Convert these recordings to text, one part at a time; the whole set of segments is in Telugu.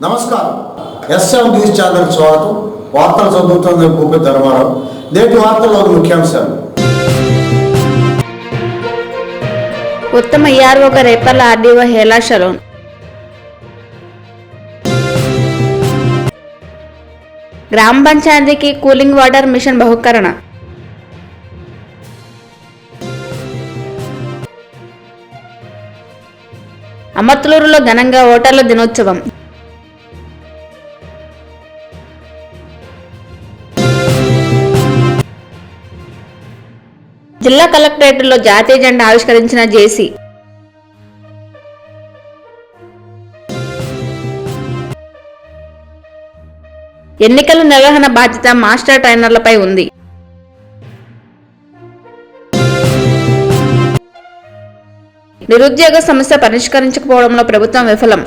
నమస్కారం. ఎస్ఎం న్యూస్ ఛానల్ స్వాగతం. వార్తలు చదువుతున్న భూపతి ధర్మారావు. నేటి వార్తల్లోని ముఖ్యాంశాలు. ఉత్తమ ఈఆర్ఓగా రేపల్ల ఆర్డీఓ హేలా షలోన్. గ్రామ పంచాయతీకి కూలింగ్ వాటర్ మిషన్ బహుకరణ. అమర్తలూరులో ఘనంగా ఓటర్ల దినోత్సవం. జిల్లా కలెక్టరేట్లో జాతీయ జెండా ఆవిష్కరించిన జేసీ. ఎన్నికల నిర్వహణ బాధ్యత మాస్టర్ ట్రైనర్లపై ఉంది. నిరుద్యోగ సమస్య పరిష్కరించకపోవడంలో ప్రభుత్వం విఫలం.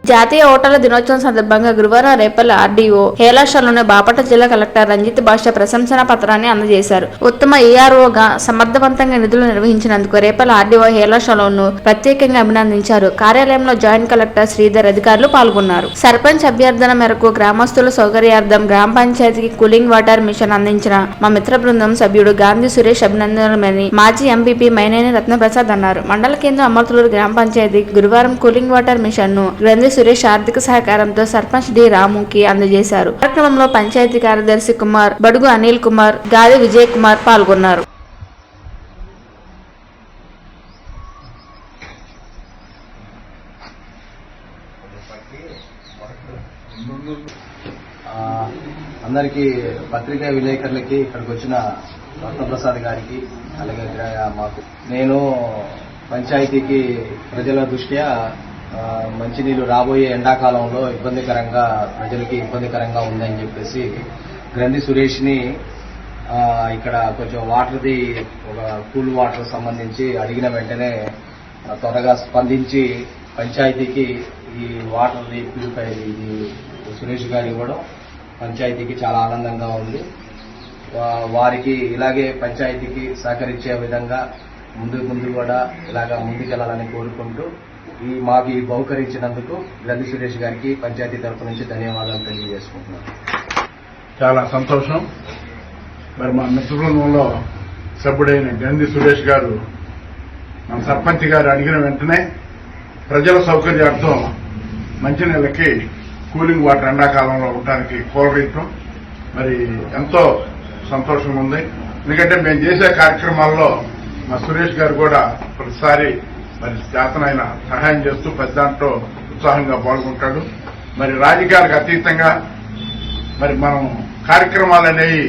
జాతీయ ఓటర్ల దినోత్సవం సందర్భంగా గురువారం రేపల్ల ఆర్డీఓ హేలా షలోన్ బాపట్ల జిల్లా కలెక్టర్ రంజిత్ భాష ప్రశంసన పత్రాన్ని అందజేశారు. ఉత్తమ ఈఆర్ఓగా సమర్థవంతంగా విధులు నిర్వహించినందుకు రేపల్ల ఆర్డీఓ హేలా షలోన్ ను ప్రత్యేకంగా అభినందించారు. కార్యాలయంలో జాయింట్ కలెక్టర్ శ్రీధర్ అధికారులు పాల్గొన్నారు. సర్పంచ్ అభ్యర్థన మేరకు గ్రామస్తుల సౌకర్యార్థం గ్రామ పంచాయతీకి కూలింగ్ వాటర్ మిషన్ అందించిన మా మిత్ర బృందం సభ్యుడు గాంధీ సురేష్ అభినందనలని మాజీ ఎంపీపీ మైనేని రత్నప్రసాద్ అన్నారు. మండల కేంద్రం అమర్తలూరు గ్రామ పంచాయతీకి గురువారం కూలింగ్ వాటర్ మిషన్ ను గాంధీ సురేష్ ఆర్థిక సహకారంతో సర్పంచ్ డి రాముకి అందజేశారు. కార్యక్రమంలో పంచాయతీ కార్యదర్శి కుమార్, బడుగు అనిల్ కుమార్, గాలి విజయ్ కుమార్ పాల్గొన్నారు. అందరికీ పత్రికా విలేకరులకి ఇక్కడికి వచ్చిన రత్నప్రసాద్ గారికి అలాగే నేను పంచాయతీకి ప్రజల దృష్ట్యా మంచినీళ్లు రాబోయే ఎండాకాలంలో ప్రజలకి ఇబ్బందికరంగా ఉందని చెప్పేసి గ్రంథి సురేష్ ని ఇక్కడ కొంచెం వాటర్ది ఒక కూల్ వాటర్ సంబంధించి అడిగిన వెంటనే త్వరగా స్పందించి పంచాయతీకి ఈ వాటర్ది ప్యూరిఫై ఇది సురేష్ గారు ఇవ్వడం పంచాయతీకి చాలా ఆనందంగా ఉంది. వారికి ఇలాగే పంచాయతీకి సహకరించే విధంగా ముందు కూడా ఇలాగా ముందుకెళ్లాలని కోరుకుంటూ మాకు బహుకరించినందుకు గ్రంథి సురేష్ గారికి పంచాయతీ తరఫు నుంచి ధన్యవాదాలు తెలియజేసుకుంటున్నాను. చాలా సంతోషం. మరి మా మిత్రబృందంలో సభ్యుడైన గ్రంథి సురేష్ గారు మన సర్పంచ్ గారు అడిగిన వెంటనే ప్రజల సౌకర్యార్థం మంచినీళ్ళకి కూలింగ్ వాటర్ ఎండాకాలంలో ఉండడానికి కోరవేయటం మరి ఎంతో సంతోషంగా ఉంది. ఎందుకంటే మేము చేసే కార్యక్రమాల్లో మా సురేష్ గారు కూడా ప్రతిసారి మరి చేతనైన సహాయం చేస్తూ ప్రతి దాంట్లో ఉత్సాహంగా పాల్గొంటాడు. మరి రాజకీయాలకు అతీతంగా మరి మనం కార్యక్రమాలు అనేవి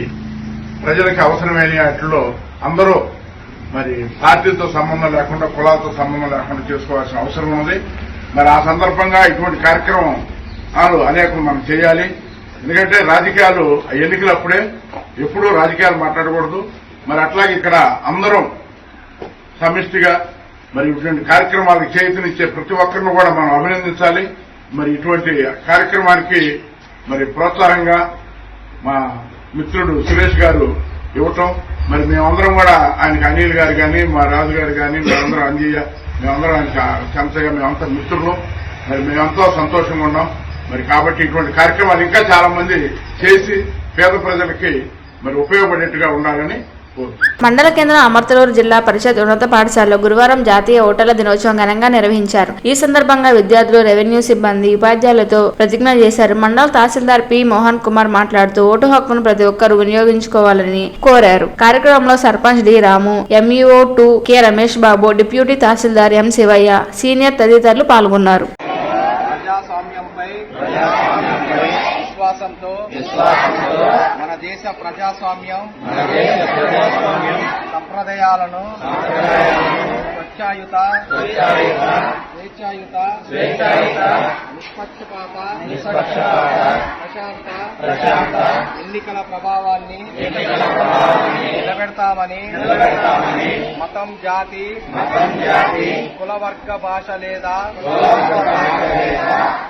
ప్రజలకు అవసరమైన వాటిలో అందరూ మరి పార్టీతో సంబంధం లేకుండా కులాలతో సంబంధం లేకుండా చేసుకోవాల్సిన అవసరం ఉంది. మరి ఆ సందర్భంగా ఇటువంటి కార్యక్రమాలు అనేకం మనం చేయాలి. ఎందుకంటే రాజకీయాలు ఎన్నికలప్పుడే ఎప్పుడూ రాజకీయాలు మాట్లాడకూడదు. మరి అట్లాగే ఇక్కడ అందరం సమిష్టిగా మరి ఇటువంటి కార్యక్రమాలకు చేయూతనిచ్చే ప్రతి ఒక్కరిని కూడా మనం అభినందించాలి. మరి ఇటువంటి కార్యక్రమానికి మరి ప్రోత్సాహంగా మా మిత్రుడు సురేష్ గారు ఇవ్వటం మరి మేమందరం కూడా ఆయనకి అనిల్ గారు కానీ మా రాజు గారు కానీ మేమందరం అంజయ్య మేమందరం ఆయనకి చంచయ్య మేమంతా మిత్రులు. మరి మేమంతో సంతోషంగా ఉన్నాం. మరి కాబట్టి ఇటువంటి కార్యక్రమాలు ఇంకా చాలా మంది చేసి పేద ప్రజలకి మరి ఉపయోగపడేట్టుగా ఉండాలని మండల కేంద్రం అమర్తలూరు జిల్లా పరిషత్ ఉన్నత పాఠశాలలో గురువారం జాతీయ ఓటర్ల దినోత్సవం ఘనంగా నిర్వహించారు. ఈ సందర్భంగా విద్యార్థులు, రెవెన్యూ సిబ్బంది, ఉపాధ్యాయులతో ప్రతిజ్ఞ చేశారు. మండల తహసీల్దార్ పి మోహన్ కుమార్ మాట్లాడుతూ ఓటు హక్కును ప్రతి ఒక్కరూ వినియోగించుకోవాలని కోరారు. కార్యక్రమంలో సర్పంచ్ డి రాము, MEO 2 K Ramesh Babu, deputy తహసీల్దార్ ఎం శివయ్య, సీనియర్ తదితరులు పాల్గొన్నారు. విశ్వాసంతో మన దేశ ప్రజాస్వామ్యం సంప్రదాయాలను స్వేచ్ఛాయుత నిష్పక్షపాత ప్రశాంత ఎన్నికల ప్రభావాన్ని నిలబెడతామని మతం, జాతి, కులవర్గ, భాష లేదా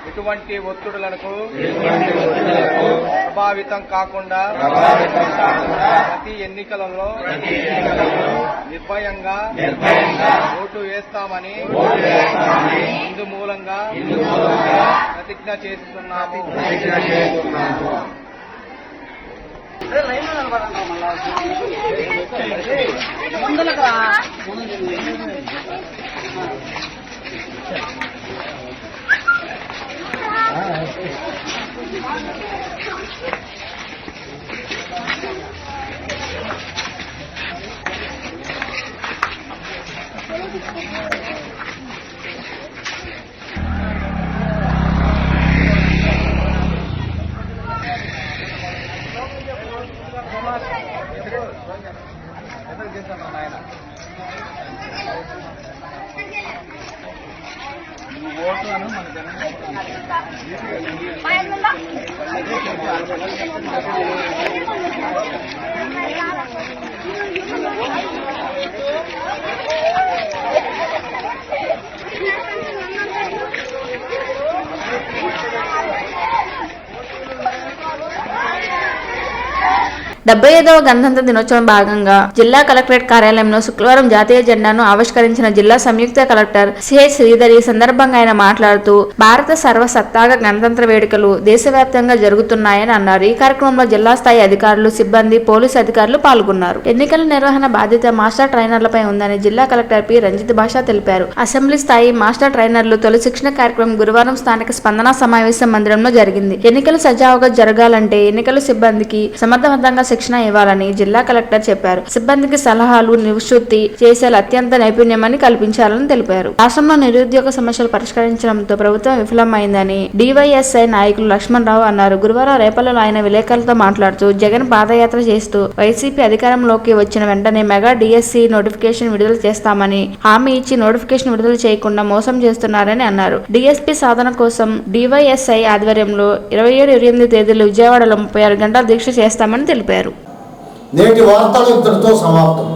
ఎటువంటి ఒత్తిడులకు ప్రభావితం కాకుండా ప్రతి ఎన్నికలలో నిర్భయంగా ఓటు వేస్తామని ఇందు మూలంగా ప్రతిజ్ఞ చేస్తున్నాము. డెబ్బై 75వ గణతంత్ర దినోత్సవం భాగంగా జిల్లా కలెక్టరేట్ కార్యాలయంలో శుక్రవారం జాతీయ జెండాను ఆవిష్కరించిన జిల్లా సంయుక్త కలెక్టర్ సిహెచ్ శ్రీధర్. ఈ సందర్భంగా ఆయన మాట్లాడుతూ భారత సర్వసత్తాక గణతంత్ర వేడుకలు దేశవ్యాప్తంగా జరుగుతున్నాయని అన్నారు. ఈ కార్యక్రమంలో జిల్లా స్థాయి అధికారులు, సిబ్బంది, పోలీసు అధికారులు పాల్గొన్నారు. ఎన్నికల నిర్వహణ బాధ్యత మాస్టర్ ట్రైనర్లపై ఉందని జిల్లా కలెక్టర్ పి. రంజిత్ భాష తెలిపారు. అసెంబ్లీ స్థాయి మాస్టర్ ట్రైనర్లు తొలి శిక్షణ కార్యక్రమం గురువారం స్థానిక స్పందన సమావేశ మందిరంలో జరిగింది. ఎన్నికలు సజావుగా జరగాలంటే ఎన్నికల సిబ్బందికి సమర్థవంతంగా శిక్షణ ఇవ్వాలని జిల్లా కలెక్టర్ చెప్పారు. సిబ్బందికి సలహాలు, నివృత్తి చేసే అత్యంత నైపుణ్యమని కల్పించాలని తెలిపారు. రాష్ట్రంలో నిరుద్యోగ సమస్యలు పరిష్కరించడంతో ప్రభుత్వం విఫలమైందని డివైఎస్ఐ నాయకులు లక్ష్మణరావు అన్నారు. గురువారం రేపల్లలో ఆయన విలేకరులతో మాట్లాడుతూ జగన్ పాదయాత్ర చేస్తూ వైసీపీ అధికారంలోకి వచ్చిన వెంటనే మెగా డిఎస్సి నోటిఫికేషన్ విడుదల చేస్తామని హామీ ఇచ్చి నోటిఫికేషన్ విడుదల చేయకుండా మోసం చేస్తున్నారని అన్నారు. డిఎస్పీ సాధన కోసం డివైఎస్ఐ ఆధ్వర్యంలో 27, 28 తేదీలు విజయవాడలో 36 గంటల దీక్ష చేస్తామని తెలిపారు. నేటి వార్తలు ఇంతటితో సమాప్తం.